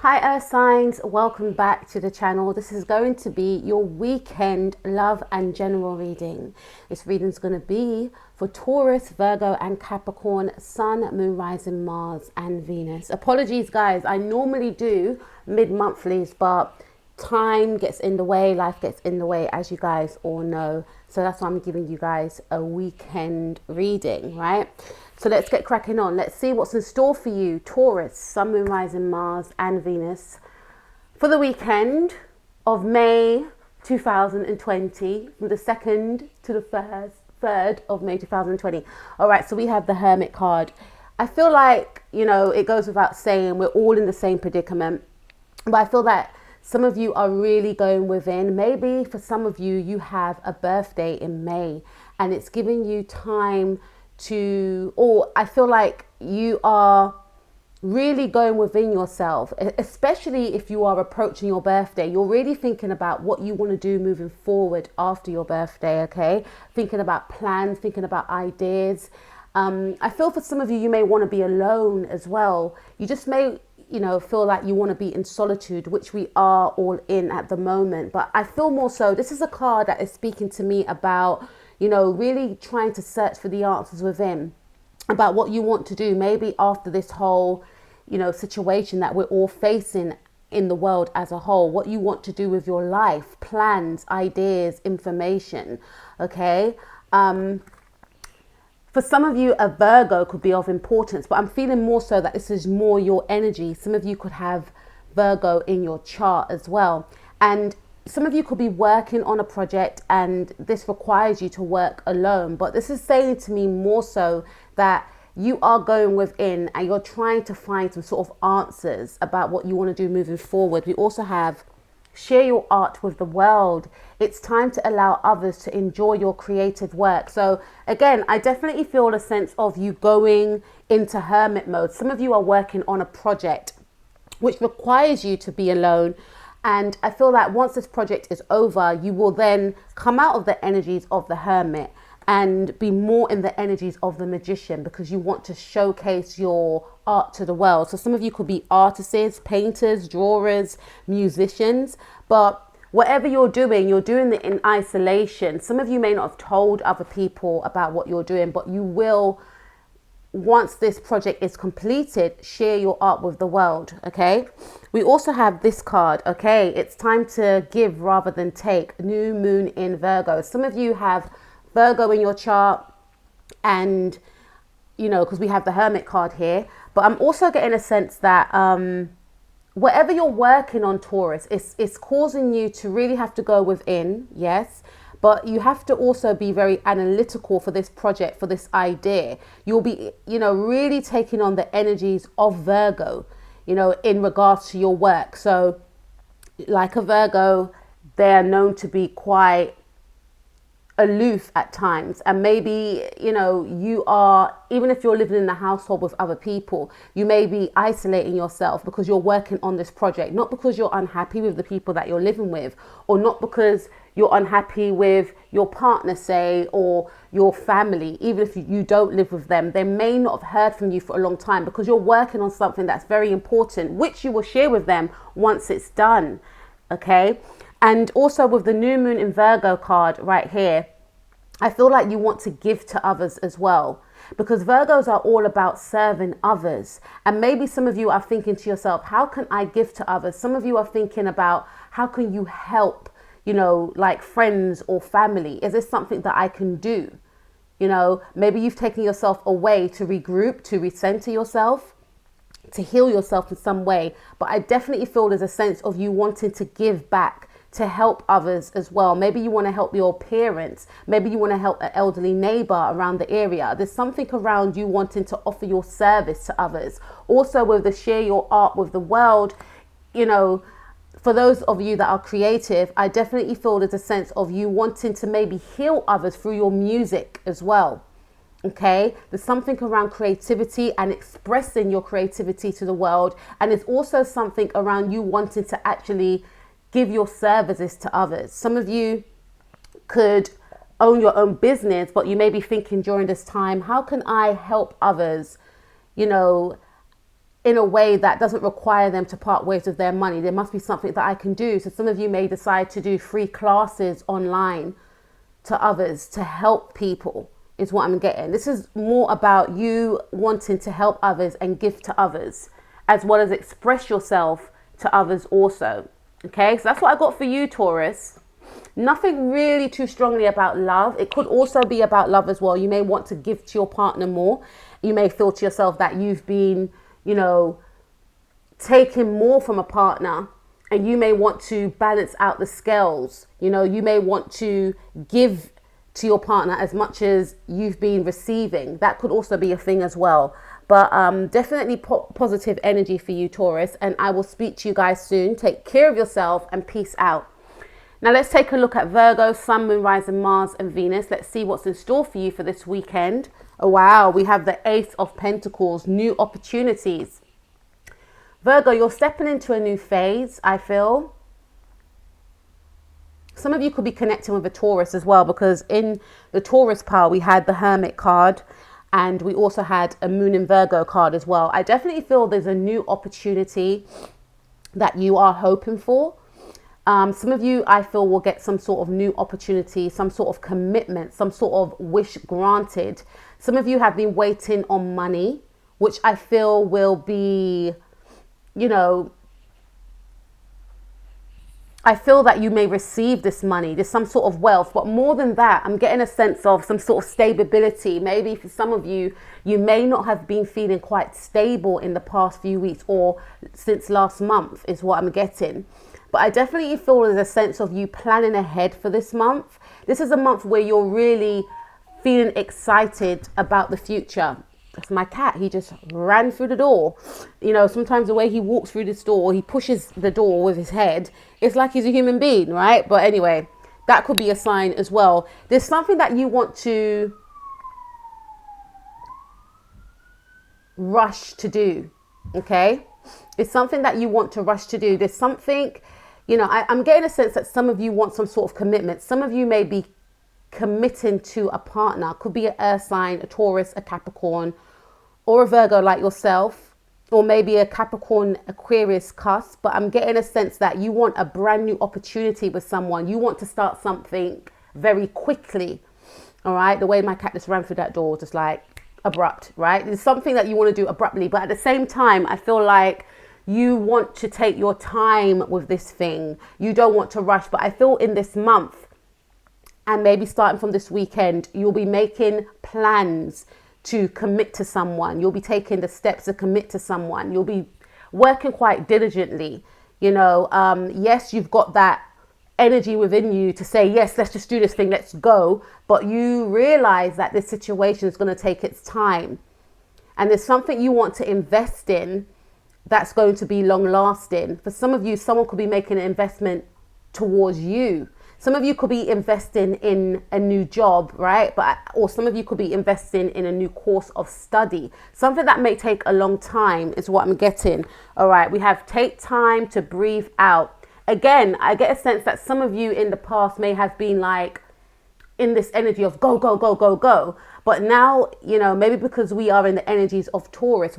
Hi Earth signs, welcome back to the channel. This is going to be your weekend love and general reading. This reading is going to be for Taurus, Virgo and Capricorn, Sun, Moon, Rising, Mars and Venus. Apologies guys, I normally do mid-monthlies, but time gets in the way, life gets in the way, as you guys all know. So that's why I'm giving you guys a weekend reading, right? So let's get cracking on. Let's see what's in store for you, Taurus, Sun, Moon, Rising, Mars and Venus for the weekend of May 2020, from the 2nd to the 3rd of May 2020. All right, so we have the Hermit card. I feel like, you know, it goes without saying, we're all in the same predicament, but I feel that some of you are really going within. Maybe for some of you, you have a birthday in May and it's giving you time to, or I feel like you are really going within yourself, especially if you are approaching your birthday. You're really thinking about what you want to do moving forward after your birthday, okay? Thinking about plans, thinking about ideas. I feel for some of you, you may want to be alone as well. You just may, you know, feel like you want to be in solitude, which we are all in at the moment. But I feel more so, this is a card that is speaking to me about, you know, really trying to search for the answers within about what you want to do, maybe after this whole, you know, situation that we're all facing in the world as a whole, what you want to do with your life, plans, ideas, information, okay? For some of you, a Virgo could be of importance, but I'm feeling more so that this is more your energy. Some of you could have Virgo in your chart as well. And some of you could be working on a project and this requires you to work alone. But this is saying to me more so that you are going within and you're trying to find some sort of answers about what you want to do moving forward. We also have share your art with the world. It's time to allow others to enjoy your creative work. So again, I definitely feel a sense of you going into hermit mode. Some of you are working on a project which requires you to be alone. And I feel that once this project is over, you will then come out of the energies of the hermit and be more in the energies of the magician, because you want to showcase your art to the world. So some of you could be artists, painters, drawers, musicians, but whatever you're doing it in isolation. Some of you may not have told other people about what you're doing, but you will, once this project is completed, share your art with the world, okay? We also have this card, okay? It's time to give rather than take. New moon in Virgo. Some of you have Virgo in your chart, and, you know, because we have the Hermit card here. But I'm also getting a sense that whatever you're working on, Taurus, it's causing you to really have to go within, yes. But you have to also be very analytical for this project, for this idea. You'll be, you know, really taking on the energies of Virgo, you know, in regards to your work. So like a Virgo, they're known to be quite aloof at times, and maybe, you know, you are, even if you're living in a household with other people, you may be isolating yourself because you're working on this project, not because you're unhappy with the people that you're living with, or not because you're unhappy with your partner, say, or your family. Even if you don't live with them, they may not have heard from you for a long time because you're working on something that's very important, which you will share with them once it's done, okay? And also with the new moon in Virgo card right here, I feel like you want to give to others as well, because Virgos are all about serving others. And maybe some of you are thinking to yourself, how can I give to others? Some of you are thinking about how can you help, you know, like friends or family? Is this something that I can do? You know, maybe you've taken yourself away to regroup, to recenter yourself, to heal yourself in some way. But I definitely feel there's a sense of you wanting to give back, to help others as well. Maybe you want to help your parents. Maybe you want to help an elderly neighbor around the area. There's something around you wanting to offer your service to others. Also with the share your art with the world, you know, for those of you that are creative, I definitely feel there's a sense of you wanting to maybe heal others through your music as well. Okay, there's something around creativity and expressing your creativity to the world. And there's also something around you wanting to actually give your services to others. Some of you could own your own business, but you may be thinking during this time, how can I help others, you know, in a way that doesn't require them to part ways with their money. There must be something that I can do. So some of you may decide to do free classes online to others to help people, is what I'm getting. This is more about you wanting to help others and give to others, as well as express yourself to others also. Okay, so that's what I got for you, Taurus. Nothing really too strongly about love. It could also be about love as well. You may want to give to your partner more. You may feel to yourself that you've been, you know, taking more from a partner, and you may want to balance out the scales. You know, you may want to give to your partner as much as you've been receiving. That could also be a thing as well. But definitely positive energy for you, Taurus. And I will speak to you guys soon. Take care of yourself and peace out. Now let's take a look at Virgo, Sun, Moon, Rising, Mars and Venus. Let's see what's in store for you for this weekend. Oh, wow. We have the Ace of Pentacles, new opportunities. Virgo, you're stepping into a new phase, I feel. Some of you could be connecting with a Taurus as well, because in the Taurus pile, we had the Hermit card and we also had a Moon in Virgo card as well. I definitely feel there's a new opportunity that you are hoping for. Some of you, I feel, will get some sort of new opportunity, some sort of commitment, some sort of wish granted. Some of you have been waiting on money, which I feel will be, you know, I feel that you may receive this money. There's some sort of wealth, but more than that, I'm getting a sense of some sort of stability. Maybe for some of you, you may not have been feeling quite stable in the past few weeks or since last month is what I'm getting. But I definitely feel there's a sense of you planning ahead for this month. This is a month where you're really feeling excited about the future. That's my cat. He just ran through the door. You know, sometimes the way he walks through this door, he pushes the door with his head. It's like he's a human being, right? But anyway, that could be a sign as well. There's something that you want to rush to do, okay? It's something that you want to rush to do. There's something, you know, I'm getting a sense that some of you want some sort of commitment. Some of you may be committing to a partner. Could be an earth sign, a Taurus, a Capricorn, or a Virgo like yourself, or maybe a Capricorn, Aquarius cusp. But I'm getting a sense that you want a brand new opportunity with someone. You want to start something very quickly. All right. The way my cat just ran through that door, just like abrupt, right? There's something that you want to do abruptly, but at the same time, I feel like you want to take your time with this thing. You don't want to rush, but I feel in this month, and maybe starting from this weekend, you'll be making plans to commit to someone. You'll be taking the steps to commit to someone. You'll be working quite diligently. You know, yes, you've got that energy within you to say, yes, let's just do this thing, let's go. But you realize that this situation is going to take its time. And there's something you want to invest in that's going to be long lasting. For some of you, someone could be making an investment towards you. Some of you could be investing in a new job, right? Or some of you could be investing in a new course of study. Something that may take a long time is what I'm getting. All right, we have take time to breathe out. Again, I get a sense that some of you in the past may have been like in this energy of go, go, go, go, go. But now, you know, maybe because we are in the energies of Taurus,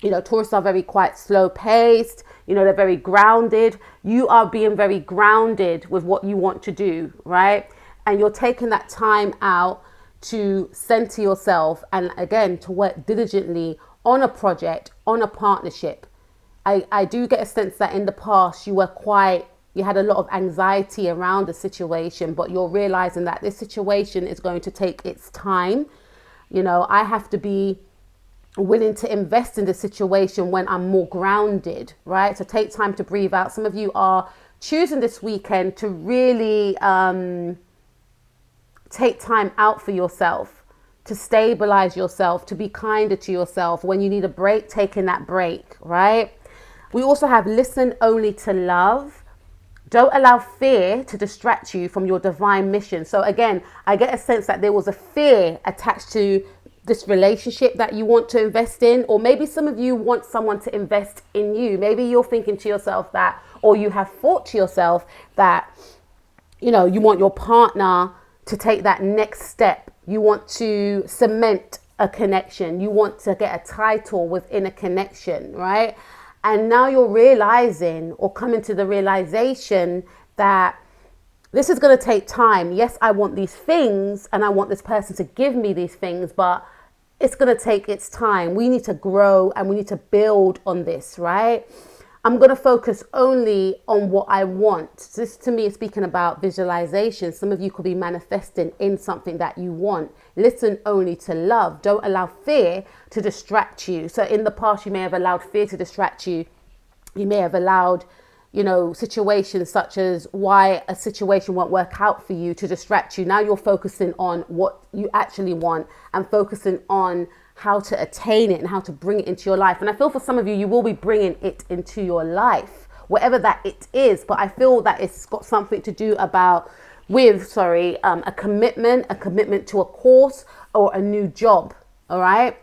you know, Taurus are very quite slow paced. You know, they're very grounded. You are being very grounded with what you want to do, right? And you're taking that time out to center yourself and again, to work diligently on a project, on a partnership. I do get a sense that in the past you had a lot of anxiety around the situation, but you're realizing that this situation is going to take its time. You know, I have to be willing to invest in the situation when I'm more grounded, right? So take time to breathe out. Some of you are choosing this weekend to really take time out for yourself, to stabilize yourself, to be kinder to yourself. When you need a break, taking that break, right? We also have listen only to love. Don't allow fear to distract you from your divine mission. So again, I get a sense that there was a fear attached to this relationship that you want to invest in, or maybe some of you want someone to invest in you. Maybe you're thinking to yourself that, or you have thought to yourself that, you know, you want your partner to take that next step. You want to cement a connection. You want to get a title within a connection, right? And now you're realizing or coming to the realization that this is going to take time. Yes, I want these things and I want this person to give me these things, but it's going to take its time. We need to grow and we need to build on this, right? I'm going to focus only on what I want. This to me is speaking about visualization. Some of you could be manifesting in something that you want. Listen only to love. Don't allow fear to distract you. So in the past, you may have allowed fear to distract you. You may have allowed, situations such as why a situation won't work out for you to distract you. Now you're focusing on what you actually want and focusing on how to attain it and how to bring it into your life. And I feel for some of you, you will be bringing it into your life, whatever that it is. But I feel that it's got something to do with a commitment to a course or a new job. All right.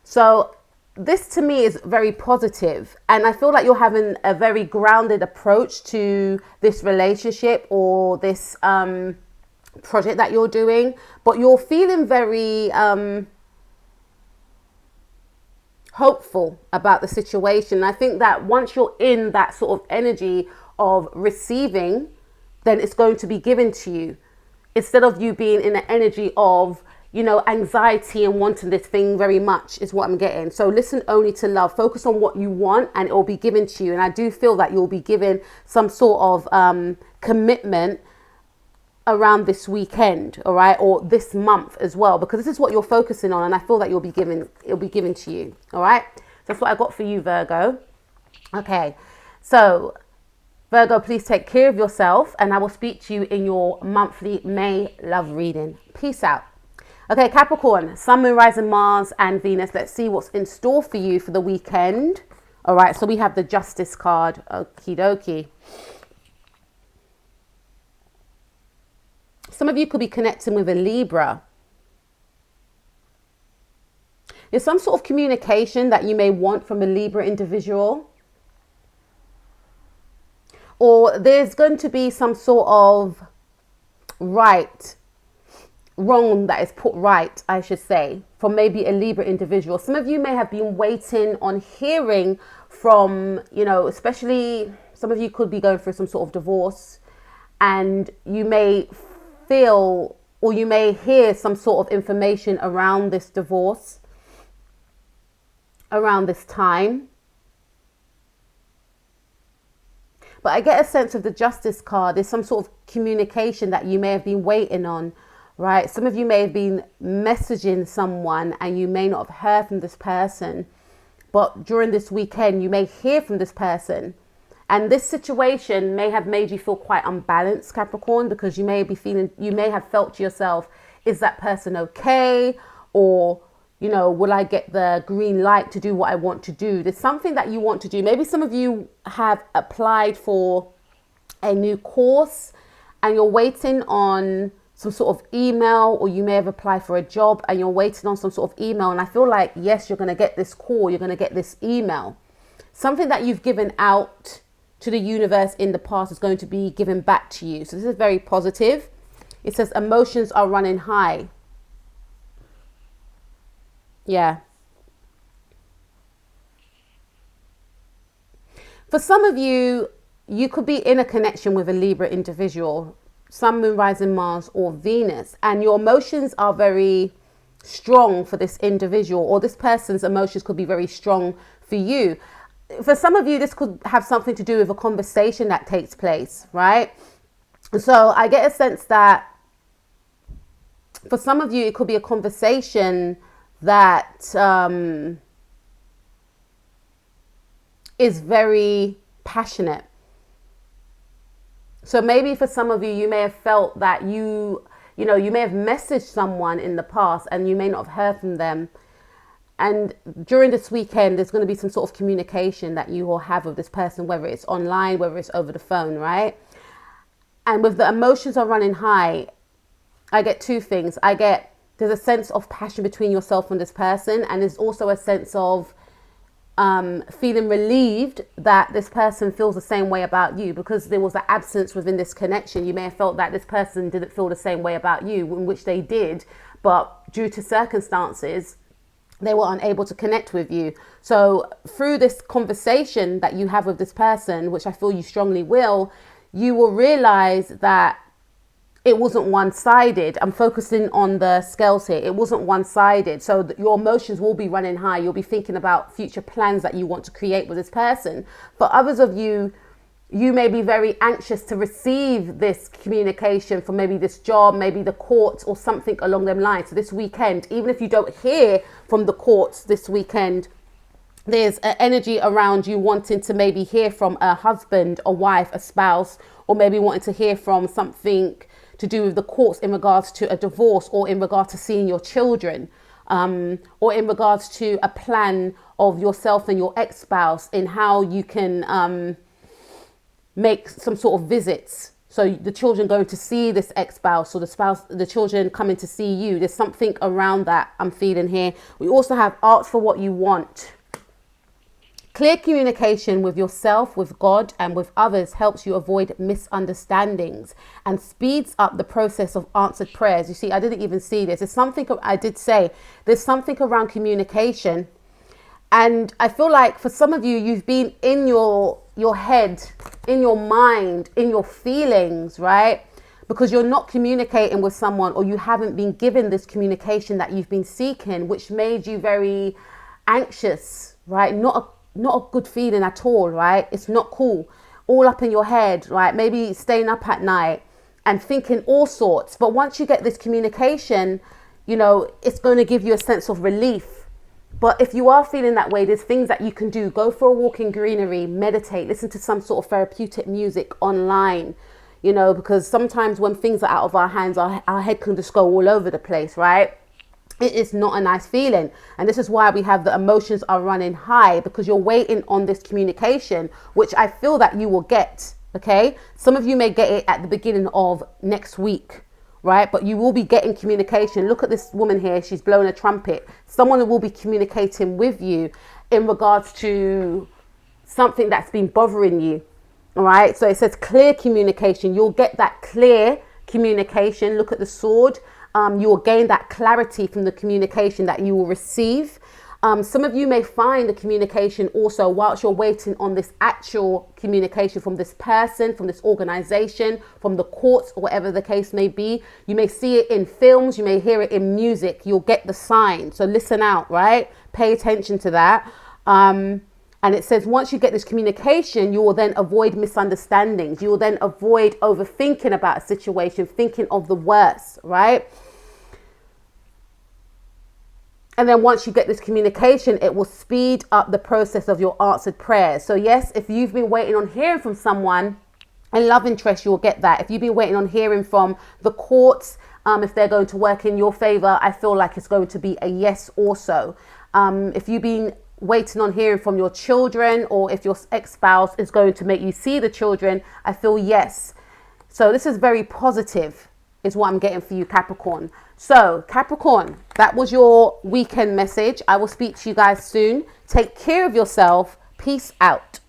So this to me is very positive. And I feel like you're having a very grounded approach to this relationship or this project that you're doing. But you're feeling very hopeful about the situation. I think that once you're in that sort of energy of receiving, then it's going to be given to you, instead of you being in the energy of, anxiety and wanting this thing very much is what I'm getting. So listen only to love. Focus on what you want and it will be given to you. And I do feel that you'll be given some sort of commitment around this weekend, all right, or this month as well, because this is what you're focusing on, and I feel that it'll be given to you. All right, that's what I got for you, Virgo. Okay, so Virgo, please take care of yourself, and I will speak to you in your monthly May love reading. Peace out. Okay, Capricorn, Sun, Moon, Rising, Mars and Venus. Let's see what's in store for you for the weekend. All right, so we have the Justice card. Okie dokie. Some of you could be connecting with a Libra. There's some sort of communication that you may want from a Libra individual. Or there's going to be some sort of wrong that is put right, I should say, from maybe a Libra individual. Some of you may have been waiting on hearing from, especially some of you could be going through some sort of divorce, and you may feel or you may hear some sort of information around this divorce around this time. But I get a sense of the Justice card. There's some sort of communication that you may have been waiting on, right? Some of you may have been messaging someone and you may not have heard from this person, but during this weekend you may hear from this person. And this situation may have made you feel quite unbalanced, Capricorn, because you may have felt to yourself, is that person okay? Or, will I get the green light to do what I want to do? There's something that you want to do. Maybe some of you have applied for a new course and you're waiting on some sort of email, or you may have applied for a job and you're waiting on some sort of email. And I feel like, yes, you're going to get this call, you're going to get this email. Something that you've given out to the universe in the past is going to be given back to you. So this is very positive. It says emotions are running high. Yeah. For some of you, you could be in a connection with a Libra individual, Sun, Moon, Rising, Mars or Venus, and your emotions are very strong for this individual, or this person's emotions could be very strong for you. For some of you, this could have something to do with a conversation that takes place, right? So I get a sense that for some of you, it could be a conversation that is very passionate. So maybe for some of you, you may have felt that you may have messaged someone in the past and you may not have heard from them. And during this weekend, there's going to be some sort of communication that you will have with this person, whether it's online, whether it's over the phone, right? And with the emotions are running high, I get two things. There's a sense of passion between yourself and this person. And there's also a sense of feeling relieved that this person feels the same way about you, because there was an absence within this connection. You may have felt that this person didn't feel the same way about you, in which they did. But due to circumstances, they were unable to connect with you. So through this conversation that you have with this person, which I feel you strongly will, you will realize that it wasn't one-sided. I'm focusing on the scales here. It wasn't one-sided. So your emotions will be running high. You'll be thinking about future plans that you want to create with this person. For others of you, you may be very anxious to receive this communication from maybe this job, maybe the courts or something along them lines. So this weekend, even if you don't hear from the courts this weekend, there's an energy around you wanting to maybe hear from a husband, a wife, a spouse, or maybe wanting to hear from something to do with the courts in regards to a divorce, or in regards to seeing your children, or in regards to a plan of yourself and your ex-spouse in how you can make some sort of visits. So the children going to see this ex-spouse, or the children coming to see you. There's something around that I'm feeling here. We also have ask for what you want. Clear communication with yourself, with God, and with others helps you avoid misunderstandings and speeds up the process of answered prayers. You see, I didn't even see this. There's something I did say. There's something around communication. And I feel like for some of you, you've been in your head, in your mind, in your feelings, right? Because you're not communicating with someone, or you haven't been given this communication that you've been seeking, which made you very anxious, right? Not a good feeling at all, right? It's not cool. All up in your head, right? Maybe staying up at night and thinking all sorts. But once you get this communication, you know, it's going to give you a sense of relief. But if you are feeling that way, there's things that you can do. Go for a walk in greenery, meditate, listen to some sort of therapeutic music online, you know, because sometimes when things are out of our hands, our head can just go all over the place, right? It is not a nice feeling. And this is why we have the emotions are running high, because you're waiting on this communication, which I feel that you will get. Okay. Some of you may get it at the beginning of next week, right? But you will be getting communication. Look at this woman here. She's blowing a trumpet. Someone will be communicating with you in regards to something that's been bothering you. All right. So it says clear communication. You'll get that clear communication. Look at the sword. You will gain that clarity from the communication that you will receive. Some of you may find the communication also whilst you're waiting on this actual communication from this person, from this organization, from the courts, or whatever the case may be. You may see it in films. You may hear it in music. You'll get the sign. So listen out, right? Pay attention to that. And it says once you get this communication, you will then avoid misunderstandings. You will then avoid overthinking about a situation, thinking of the worst, right? And then once you get this communication, it will speed up the process of your answered prayers. So yes, if you've been waiting on hearing from someone, a love interest, you'll get that. If you've been waiting on hearing from the courts, if they're going to work in your favor, I feel like it's going to be a yes also. If you've been waiting on hearing from your children, or if your ex-spouse is going to make you see the children, I feel yes. So this is very positive, is what I'm getting for you, Capricorn. So Capricorn, that was your weekend message. I will speak to you guys soon. Take care of yourself. Peace out.